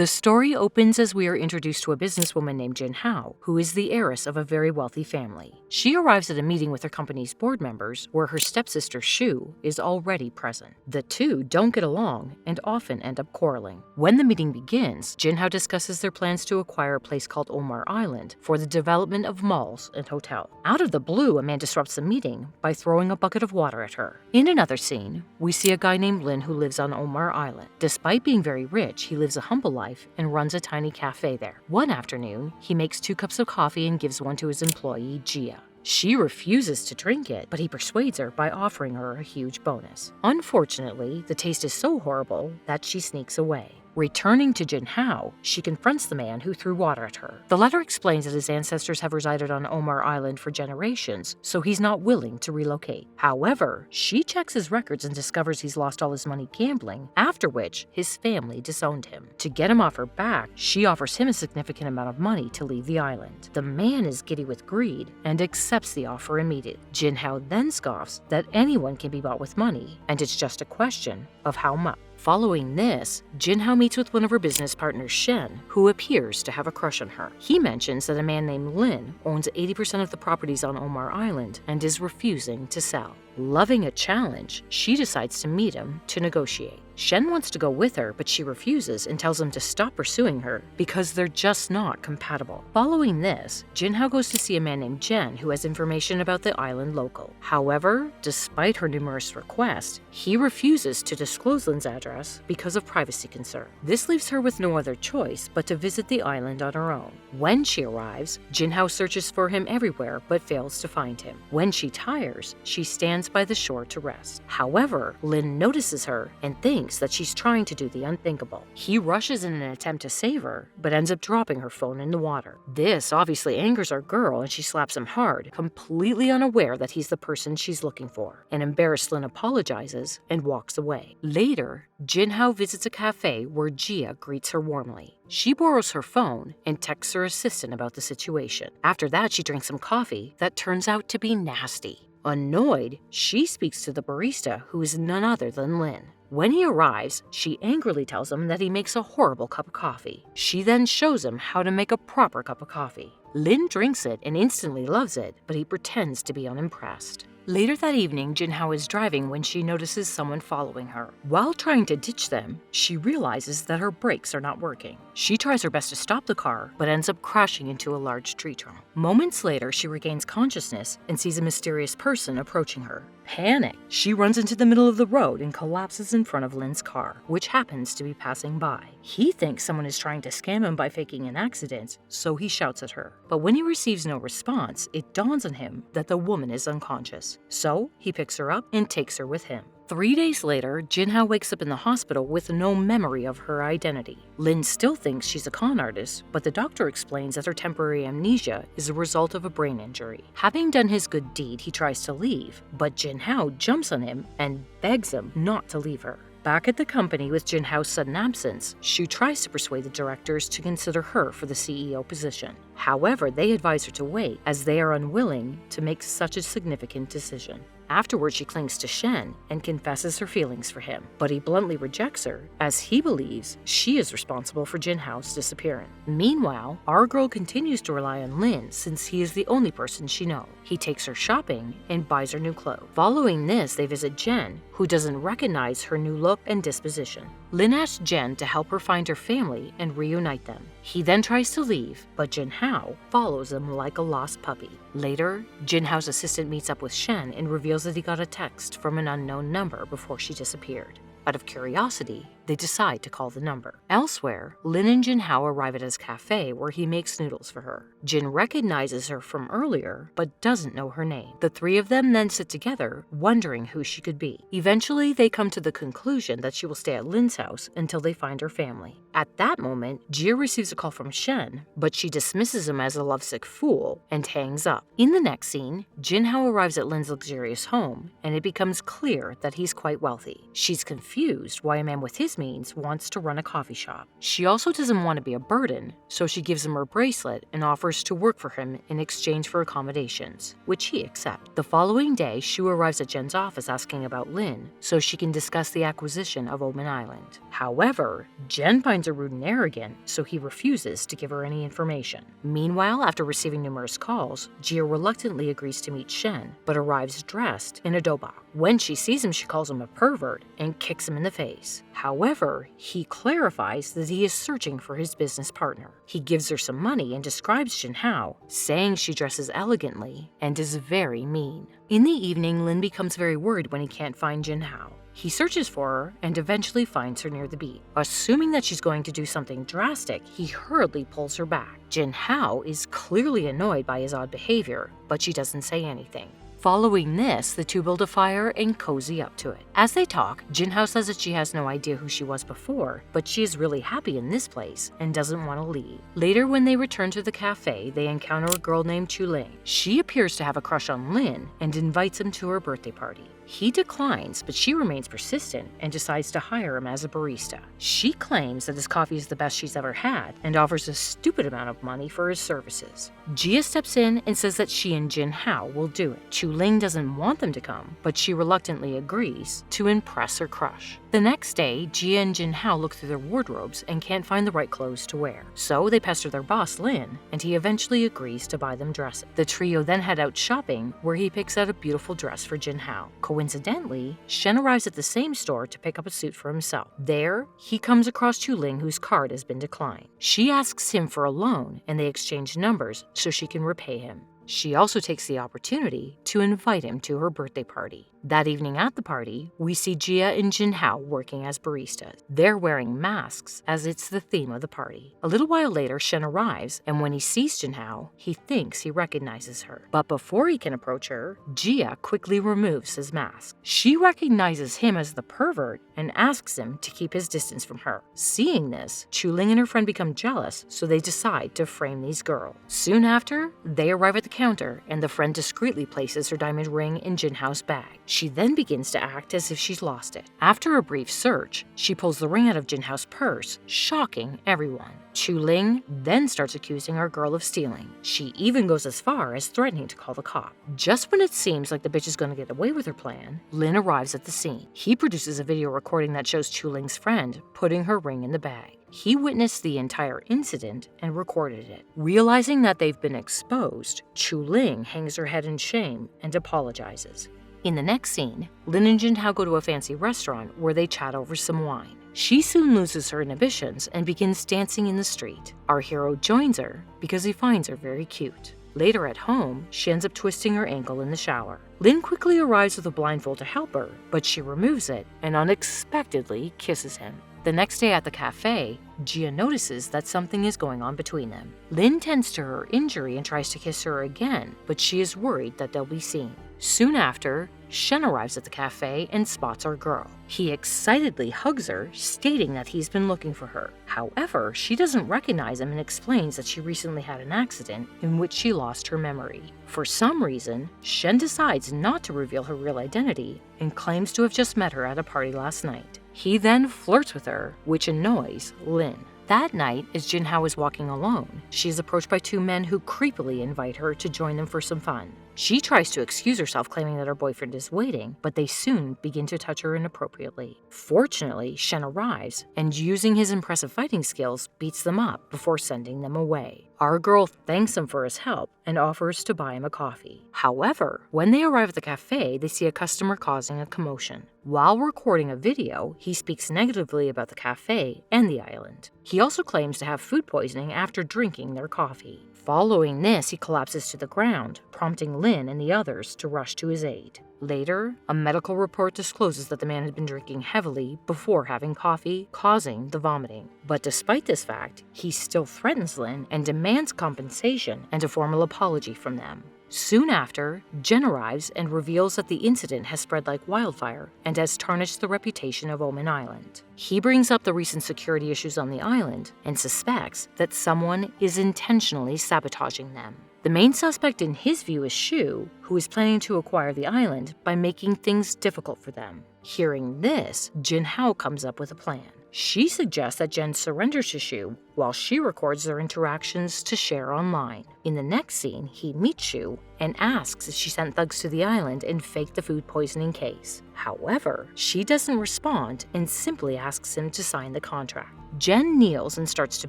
The story opens as we are introduced to a businesswoman named Jin Hao, who is the heiress of a very wealthy family. She arrives at a meeting with her company's board members where her stepsister Shu is already present. The two don't get along and often end up quarreling. When the meeting begins, Jin Hao discusses their plans to acquire a place called Omar Island for the development of malls and hotels. Out of the blue, a man disrupts the meeting by throwing a bucket of water at her. In another scene, we see a guy named Lin who lives on Omar Island. Despite being very rich, he lives a humble life and runs a tiny cafe there. One afternoon, he makes 2 cups of coffee and gives one to his employee, Jia. She refuses to drink it, but he persuades her by offering her a huge bonus. Unfortunately, the taste is so horrible that she sneaks away. Returning to Jin Hao, she confronts the man who threw water at her. The latter explains that his ancestors have resided on Omar Island for generations, so he's not willing to relocate. However, she checks his records and discovers he's lost all his money gambling, after which his family disowned him. To get him off her back, she offers him a significant amount of money to leave the island. The man is giddy with greed and accepts the offer immediately. Jin Hao then scoffs that anyone can be bought with money, and it's just a question of how much. Following this, Jin Hao meets with one of her business partners, Shen, who appears to have a crush on her. He mentions that a man named Lin owns 80% of the properties on Omar Island and is refusing to sell. Loving a challenge, she decides to meet him to negotiate. Shen wants to go with her, but she refuses and tells him to stop pursuing her because they're just not compatible. Following this, Jin Hao goes to see a man named Jen who has information about the island local. However, despite her numerous requests, he refuses to disclose Lin's address because of privacy concerns. This leaves her with no other choice but to visit the island on her own. When she arrives, Jin Hao searches for him everywhere but fails to find him. When she tires, she stands by the shore to rest. However, Lin notices her and thinks that she's trying to do the unthinkable. He rushes in an attempt to save her, but ends up dropping her phone in the water. This obviously angers our girl and she slaps him hard, completely unaware that he's the person she's looking for. An embarrassed Lin apologizes and walks away. Later, Jin Hao visits a cafe where Jia greets her warmly. She borrows her phone and texts her assistant about the situation. After that, she drinks some coffee that turns out to be nasty. Annoyed, she speaks to the barista, who is none other than Lin. When he arrives, she angrily tells him that he makes a horrible cup of coffee. She then shows him how to make a proper cup of coffee. Lin drinks it and instantly loves it, but he pretends to be unimpressed. Later that evening, Jin Hao is driving when she notices someone following her. While trying to ditch them, she realizes that her brakes are not working. She tries her best to stop the car, but ends up crashing into a large tree trunk. Moments later, she regains consciousness and sees a mysterious person approaching her. Panicked, she runs into the middle of the road and collapses in front of Lin's car, which happens to be passing by. He thinks someone is trying to scam him by faking an accident, so he shouts at her. But when he receives no response, it dawns on him that the woman is unconscious. So he picks her up and takes her with him. 3 days later, Jin Hao wakes up in the hospital with no memory of her identity. Lin still thinks she's a con artist, but the doctor explains that her temporary amnesia is a result of a brain injury. Having done his good deed, he tries to leave, but Jin Hao jumps on him and begs him not to leave her. Back at the company with Jin Hao's sudden absence, Shu tries to persuade the directors to consider her for the CEO position. However, they advise her to wait as they are unwilling to make such a significant decision. Afterwards, she clings to Shen and confesses her feelings for him, but he bluntly rejects her as he believes she is responsible for Jin Hao's disappearance. Meanwhile, our girl continues to rely on Lin since he is the only person she knows. He takes her shopping and buys her new clothes. Following this, they visit Jen, who doesn't recognize her new look and disposition. Lin asks Jen to help her find her family and reunite them. He then tries to leave, but Jin Hao follows him like a lost puppy. Later, Jin Hao's assistant meets up with Shen and reveals that he got a text from an unknown number before she disappeared. Out of curiosity, they decide to call the number. Elsewhere, Lin and Jin Hao arrive at his cafe where he makes noodles for her. Jin recognizes her from earlier, but doesn't know her name. The three of them then sit together, wondering who she could be. Eventually, they come to the conclusion that she will stay at Lin's house until they find her family. At that moment, Jia receives a call from Shen, but she dismisses him as a lovesick fool and hangs up. In the next scene, Jin Hao arrives at Lin's luxurious home, and it becomes clear that he's quite wealthy. She's confused why a man with his his means, wants to run a coffee shop. She also doesn't want to be a burden, so she gives him her bracelet and offers to work for him in exchange for accommodations, which he accepts. The following day, Shu arrives at Jen's office asking about Lin so she can discuss the acquisition of Omen Island. However, Jen finds her rude and arrogant, so he refuses to give her any information. Meanwhile, after receiving numerous calls, Jia reluctantly agrees to meet Shen, but arrives dressed in a dobok. When she sees him, she calls him a pervert and kicks him in the face. However, he clarifies that he is searching for his business partner. He gives her some money and describes Jinhao, saying she dresses elegantly and is very mean. In the evening, Lin becomes very worried when he can't find Jinhao. He searches for her and eventually finds her near the beach. Assuming that she's going to do something drastic, he hurriedly pulls her back. Jinhao is clearly annoyed by his odd behavior, but she doesn't say anything. Following this, the two build a fire and cozy up to it. As they talk, Jinhao says that she has no idea who she was before, but she is really happy in this place and doesn't want to leave. Later, when they return to the cafe, they encounter a girl named Chuling. She appears to have a crush on Lin and invites him to her birthday party. He declines, but she remains persistent and decides to hire him as a barista. She claims that his coffee is the best she's ever had and offers a stupid amount of money for his services. Jia steps in and says that she and Jinhao will do it. Chuling doesn't want them to come, but she reluctantly agrees to impress her crush. The next day, Jia and Jinhao look through their wardrobes and can't find the right clothes to wear. So they pester their boss, Lin, and he eventually agrees to buy them dresses. The trio then head out shopping, where he picks out a beautiful dress for Jinhao. Coincidentally, Shen arrives at the same store to pick up a suit for himself. There, he comes across Chuling, whose card has been declined. She asks him for a loan, and they exchange numbers so she can repay him. She also takes the opportunity to invite him to her birthday party. That evening at the party, we see Jia and Jinhao working as baristas. They're wearing masks, as it's the theme of the party. A little while later, Shen arrives, and when he sees Jinhao, he thinks he recognizes her. But before he can approach her, Jia quickly removes his mask. She recognizes him as the pervert and asks him to keep his distance from her. Seeing this, Chuling and her friend become jealous, so they decide to frame these girls. Soon after, they arrive at the counter, and the friend discreetly places her diamond ring in Jinhao's bag. She then begins to act as if she's lost it. After a brief search, she pulls the ring out of Jinhao's purse, shocking everyone. Chuling then starts accusing our girl of stealing. She even goes as far as threatening to call the cop. Just when it seems like the bitch is going to get away with her plan, Lin arrives at the scene. He produces a video recording that shows Chuling's friend putting her ring in the bag. He witnessed the entire incident and recorded it. Realizing that they've been exposed, Chuling hangs her head in shame and apologizes. In the next scene, Lin and Jinhao go to a fancy restaurant where they chat over some wine. She soon loses her inhibitions and begins dancing in the street. Our hero joins her because he finds her very cute. Later at home, she ends up twisting her ankle in the shower. Lin quickly arrives with a blindfold to help her, but she removes it and unexpectedly kisses him. The next day at the cafe, Jia notices that something is going on between them. Lin tends to her injury and tries to kiss her again, but she is worried that they'll be seen. Soon after, Shen arrives at the cafe and spots our girl. He excitedly hugs her, stating that he's been looking for her. However, she doesn't recognize him and explains that she recently had an accident in which she lost her memory. For some reason, Shen decides not to reveal her real identity and claims to have just met her at a party last night. He then flirts with her, which annoys Lin. That night, as Jinhao is walking alone, she is approached by two men who creepily invite her to join them for some fun. She tries to excuse herself, claiming that her boyfriend is waiting, but they soon begin to touch her inappropriately. Fortunately, Shen arrives and, using his impressive fighting skills, beats them up before sending them away. Our girl thanks him for his help and offers to buy him a coffee. However, when they arrive at the cafe, they see a customer causing a commotion. While recording a video, he speaks negatively about the cafe and the island. He also claims to have food poisoning after drinking their coffee. Following this, he collapses to the ground, prompting Lin and the others to rush to his aid. Later, a medical report discloses that the man had been drinking heavily before having coffee, causing the vomiting. But despite this fact, he still threatens Lin and demands compensation and a formal apology from them. Soon after, Jen arrives and reveals that the incident has spread like wildfire and has tarnished the reputation of Omen Island. He brings up the recent security issues on the island and suspects that someone is intentionally sabotaging them. The main suspect in his view is Shu, who is planning to acquire the island by making things difficult for them. Hearing this, Jinhao comes up with a plan. She suggests that Jen surrenders to Shu while she records their interactions to share online. In the next scene, he meets Shu and asks if she sent thugs to the island and faked the food poisoning case. However, she doesn't respond and simply asks him to sign the contract. Jen kneels and starts to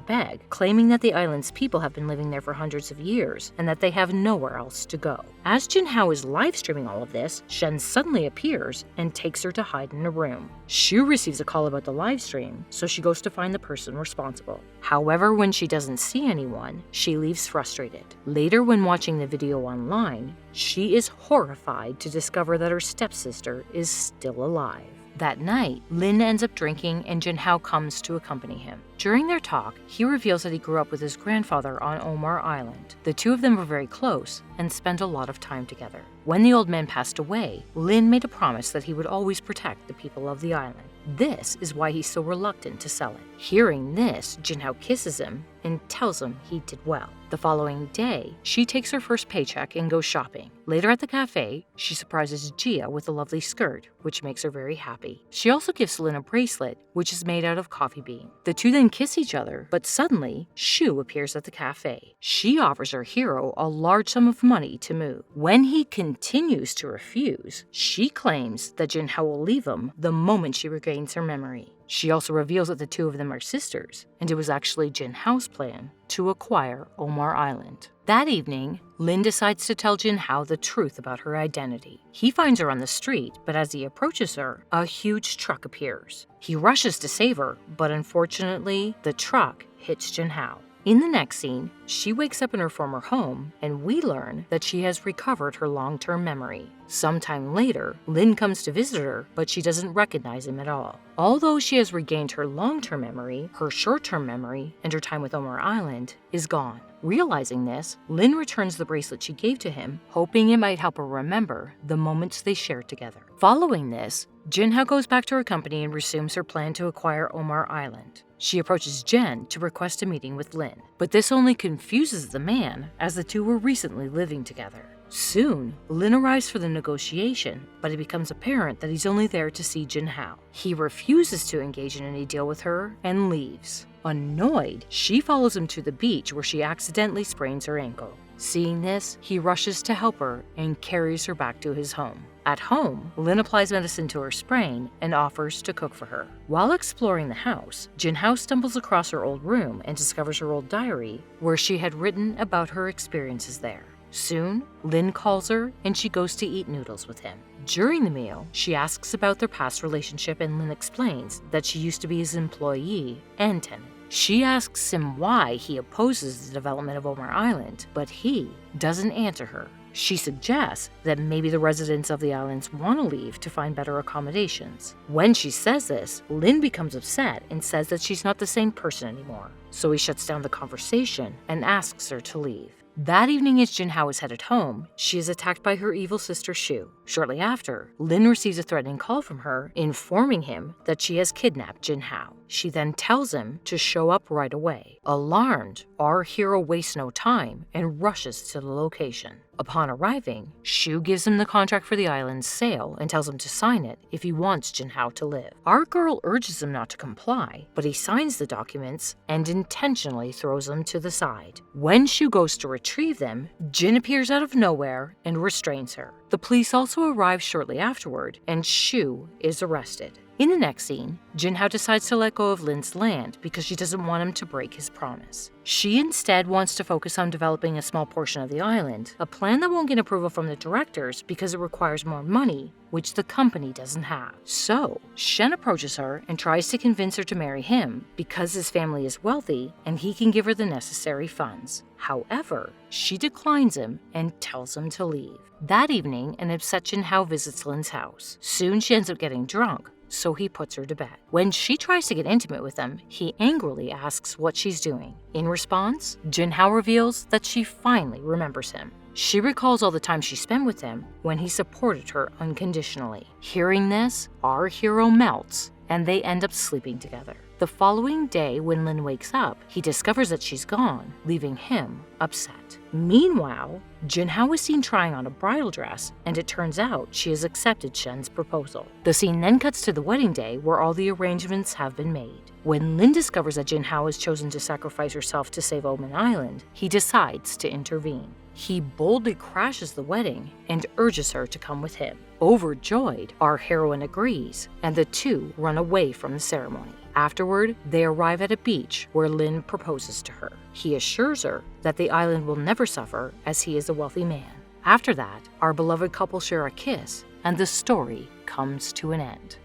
beg, claiming that the island's people have been living there for hundreds of years and that they have nowhere else to go. As Jinhao is live streaming all of this, Shen suddenly appears and takes her to hide in a room. Shu receives a call about the live stream, so she goes to find the person responsible. However, when she doesn't see anyone, she leaves frustrated. Later, when watching the video online, she is horrified to discover that her stepsister is still alive. That night, Lin ends up drinking and Jinhao comes to accompany him. During their talk, he reveals that he grew up with his grandfather on Omar Island. The two of them were very close and spent a lot of time together. When the old man passed away, Lin made a promise that he would always protect the people of the island. This is why he's so reluctant to sell it. Hearing this, Jinhao kisses him and tells him he did well. The following day, she takes her first paycheck and goes shopping. Later at the cafe, she surprises Jia with a lovely skirt, which makes her very happy. She also gives Lin a bracelet, which is made out of coffee bean. The two then kiss each other, but suddenly, Shu appears at the cafe. She offers her hero a large sum of money to move. When he continues to refuse, she claims that Jinhao will leave him the moment she regains her memory. She also reveals that the two of them are sisters, and it was actually Jinhao's plan to acquire Omar Island. That evening, Lin decides to tell Jinhao the truth about her identity. He finds her on the street, but as he approaches her, a huge truck appears. He rushes to save her, but unfortunately, the truck hits Jinhao. In the next scene, she wakes up in her former home, and we learn that she has recovered her long-term memory. Sometime later, Lin comes to visit her, but she doesn't recognize him at all. Although she has regained her long-term memory, her short-term memory, and her time with Omar Island is gone. Realizing this, Lin returns the bracelet she gave to him, hoping it might help her remember the moments they shared together. Following this, Jinhao goes back to her company and resumes her plan to acquire Omar Island. She approaches Jen to request a meeting with Lin, but this only confuses the man as the two were recently living together. Soon, Lin arrives for the negotiation, but it becomes apparent that he's only there to see Jinhao. He refuses to engage in any deal with her and leaves. Annoyed, she follows him to the beach where she accidentally sprains her ankle. Seeing this, he rushes to help her and carries her back to his home. At home, Lin applies medicine to her sprain and offers to cook for her. While exploring the house, Jinhao stumbles across her old room and discovers her old diary where she had written about her experiences there. Soon, Lin calls her and she goes to eat noodles with him. During the meal, she asks about their past relationship and Lin explains that she used to be his employee and tenant. She asks him why he opposes the development of Omar Island, but he doesn't answer her. She suggests that maybe the residents of the islands want to leave to find better accommodations. When she says this, Lin becomes upset and says that she's not the same person anymore. So he shuts down the conversation and asks her to leave. That evening, as Jinhao is headed home, she is attacked by her evil sister Shu. Shortly after, Lin receives a threatening call from her, informing him that she has kidnapped Jinhao. She then tells him to show up right away. Alarmed, our hero wastes no time and rushes to the location. Upon arriving, Shu gives him the contract for the island's sale and tells him to sign it if he wants Jinhao to live. Our girl urges him not to comply, but he signs the documents and intentionally throws them to the side. When Shu goes to retrieve them, Jin appears out of nowhere and restrains her. The police also arrive shortly afterward, and Shu is arrested. In the next scene, Jinhao decides to let go of Lin's land because she doesn't want him to break his promise. She instead wants to focus on developing a small portion of the island, a plan that won't get approval from the directors because it requires more money, which the company doesn't have. So, Shen approaches her and tries to convince her to marry him because his family is wealthy and he can give her the necessary funds. However, she declines him and tells him to leave. That evening, an upset Jinhao visits Lin's house. Soon she ends up getting drunk, so he puts her to bed. When she tries to get intimate with him, he angrily asks what she's doing. In response, Jinhao reveals that she finally remembers him. She recalls all the time she spent with him when he supported her unconditionally. Hearing this, our hero melts, and they end up sleeping together. The following day, when Lin wakes up, he discovers that she's gone, leaving him upset. Meanwhile, Junhao is seen trying on a bridal dress, and it turns out she has accepted Shen's proposal. The scene then cuts to the wedding day, where all the arrangements have been made. When Lin discovers that Junhao has chosen to sacrifice herself to save Omen Island, he decides to intervene. He boldly crashes the wedding and urges her to come with him. Overjoyed, our heroine agrees, and the two run away from the ceremony. Afterward, they arrive at a beach where Lin proposes to her. He assures her that the island will never suffer as he is a wealthy man. After that, our beloved couple share a kiss, and the story comes to an end.